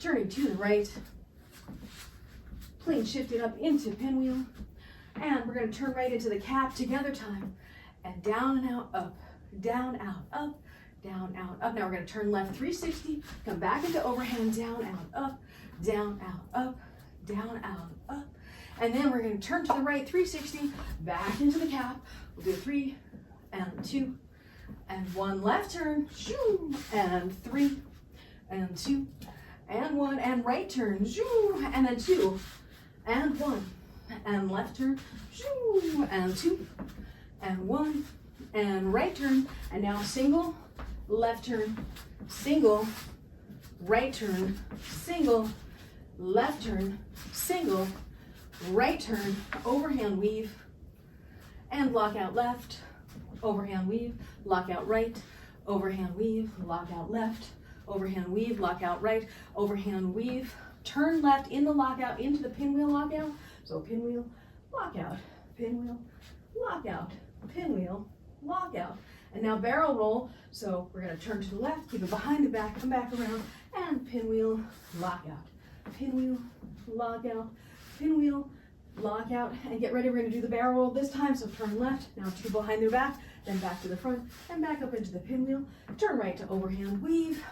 turning to the right, plane shifted up into pinwheel, and we're going to turn right into the cap together time, and down and out, up, down, out, up, down, out, up. Now we're going to turn left 360, come back into overhand, down, out, up, down, out, up, down, out, up. And then we're going to turn to the right 360, back into the cap. We'll do 3 and 2 and 1 left turn, shoo, and 3 and 2 and 1 and right turn, shoo, and then 2 and 1 and left turn, shoo, and 2 and 1 and right turn. And now single, left turn, single, right turn, single, left turn, single, right turn, overhand weave, and lock out left, overhand weave, lock out right, overhand weave, lock out left, overhand weave, lock out right, overhand weave, turn left in the lockout into the pinwheel lockout. So pinwheel, lockout, pinwheel, lockout, pinwheel, lockout. And now barrel roll. So we're going to turn to the left, keep it behind the back, come back around, and pinwheel, lockout, pinwheel, lockout, pinwheel, lockout, and get ready. We're going to do the barrel roll this time. So turn left, now 2 behind their back, then back to the front, and back up into the pinwheel. Turn right to overhand weave.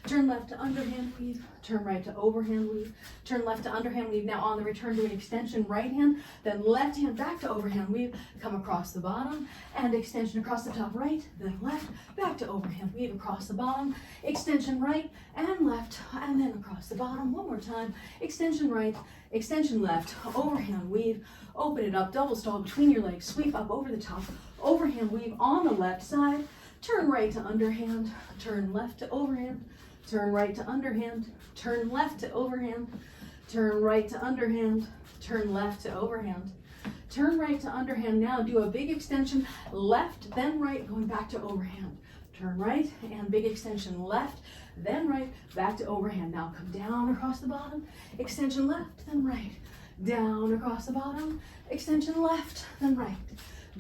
Turn left to underhand weave, turn right to overhand weave, turn left to underhand weave. Now on the return, do an extension right hand, then left hand back to overhand weave, come across the bottom, and extension across the top right, then left, back to overhand weave across the bottom, extension right and left, and then across the bottom. One more time, extension right, extension left, overhand weave, open it up, double stall between your legs, sweep up over the top, overhand weave on the left side, turn right to underhand, turn left to overhand, turn right to underhand, turn left to overhand, turn right to underhand, turn left to overhand, turn right to underhand. Now do a big extension, left, then right, going back to overhand. Turn right and big extension left, then right, back to overhand. Now come down across the bottom, extension left, then right, down across the bottom, extension left, then right,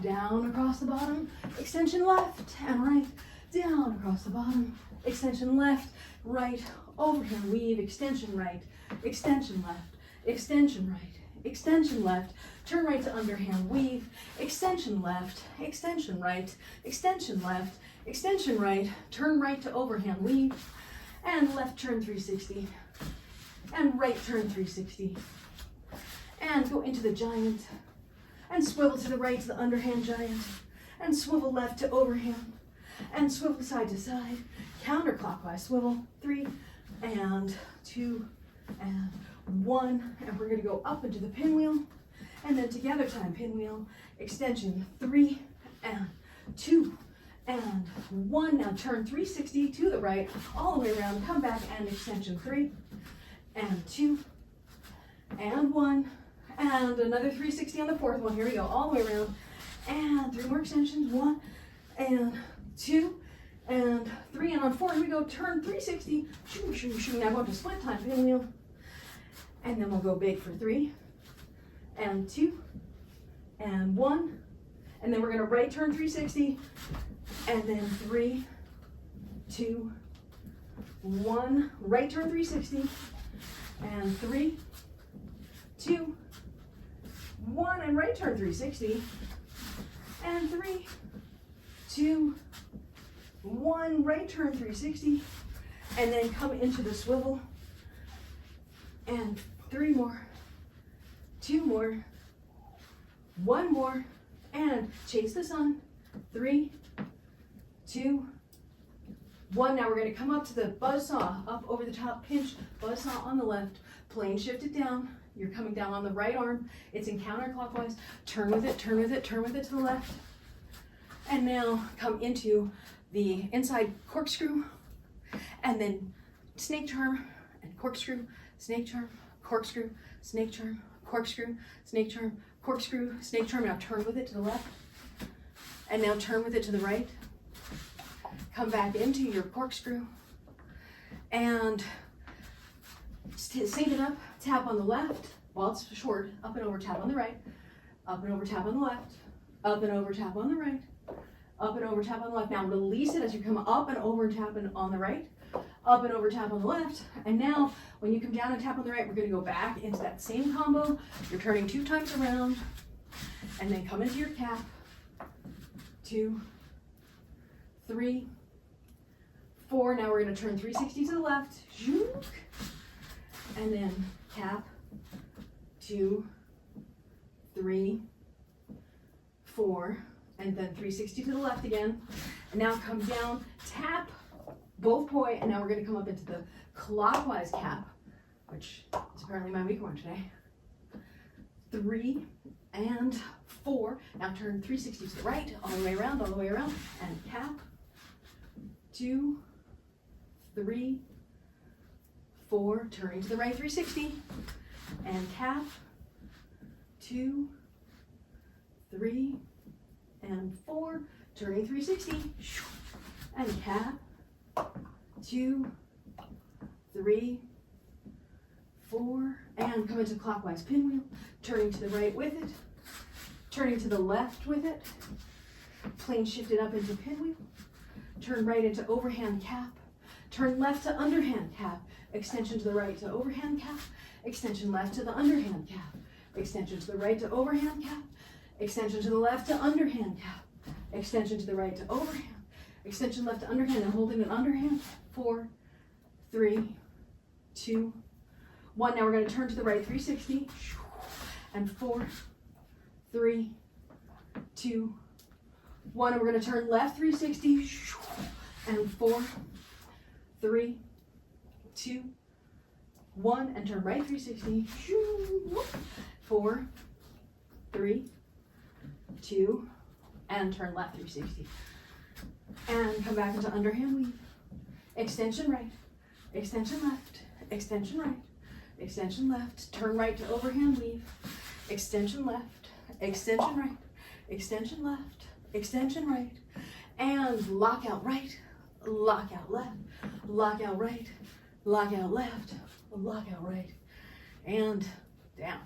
down across the bottom, extension left and right, down across the bottom, extension left, right, overhand weave, extension right, extension left, extension right, extension left, turn right to underhand weave, extension left, extension right, extension left, extension right, turn right to overhand weave, and left turn 360, and right turn 360, and go into the giant, and swivel to the right to the underhand giant, and swivel left to overhand, and swivel side to side, counterclockwise swivel, 3 and 2 and 1, and we're going to go up into the pinwheel, and then together time pinwheel, extension 3 and 2 and 1. Now turn 360 to the right, all the way around, come back, and extension 3 and 2 and 1, and another 360 on the fourth one. Here we go, all the way around, and 3 more extensions, 1 and 2 and 3, and on 4, here we go, turn 360, shoo, shoo, shoo. Now go to split time pinwheel, and then we'll go big for 3 and 2 and 1, and then we're going to right turn 360, and then 3, 2, 1, right turn 360, and 3, 2, 1, and right turn 360, and 3, 2, 1, right turn 360, and then come into the swivel, and 3 more, 2 more, 1 more, and chase the sun, 3, 2, 1. Now we're going to come up to the buzzsaw, up over the top, pinch, buzzsaw on the left, plane shift it down. You're coming down on the right arm. It's in counterclockwise. Turn with it, turn with it, turn with it to the left. And now come into the inside corkscrew, and then snake charm and corkscrew, snake charm, corkscrew, snake charm, corkscrew, snake charm, corkscrew, snake charm. Now turn with it to the left, and now turn with it to the right. Come back into your corkscrew, and sync it up, tap on the left, while it's short, up and over, tap on the right, up and over, tap on the left, up and over, tap on the right, up and over, tap on the left. Now release it as you come up and over and tap on the right, up and over tap on the left. And now when you come down and tap on the right, we're gonna go back into that same combo. You're turning 2 times around and then come into your cap. 2, 3, 4. Now we're gonna turn 360 to the left. And then cap. 2, 3, 4, and then 360 to the left again. And now come down, tap both poi, and now we're gonna come up into the clockwise cap, which is apparently my weak one today. 3 and 4. Now turn 360 to the right, all the way around, and cap. 2, 3, 4, turning to the right, 360, and cap. 2, 3, and 4, turning 360, and cap. 2, 3, 4, and come into clockwise pinwheel, turning to the right with it, turning to the left with it, plane shifted up into pinwheel, turn right into overhand cap, turn left to underhand cap, extension to the right to overhand cap, extension left to the underhand cap, extension to the right to overhand cap, extension to the left to underhand cap, extension to the right to overhand, extension left to underhand, and holding an underhand. 4, 3, 2, 1. Now we're going to turn to the right 360, and 4, 3, 2, 1. And we're going to turn left 360, and 4, 3, 2, 1, and turn right 360, 4, 3, 2, and turn left 360. And come back into underhand weave. Extension right, extension left, extension right, extension left, turn right to overhand weave, extension left, extension right, extension left, extension right, and lock out right, lock out left, lock out right, lock out left, lock out right, and down.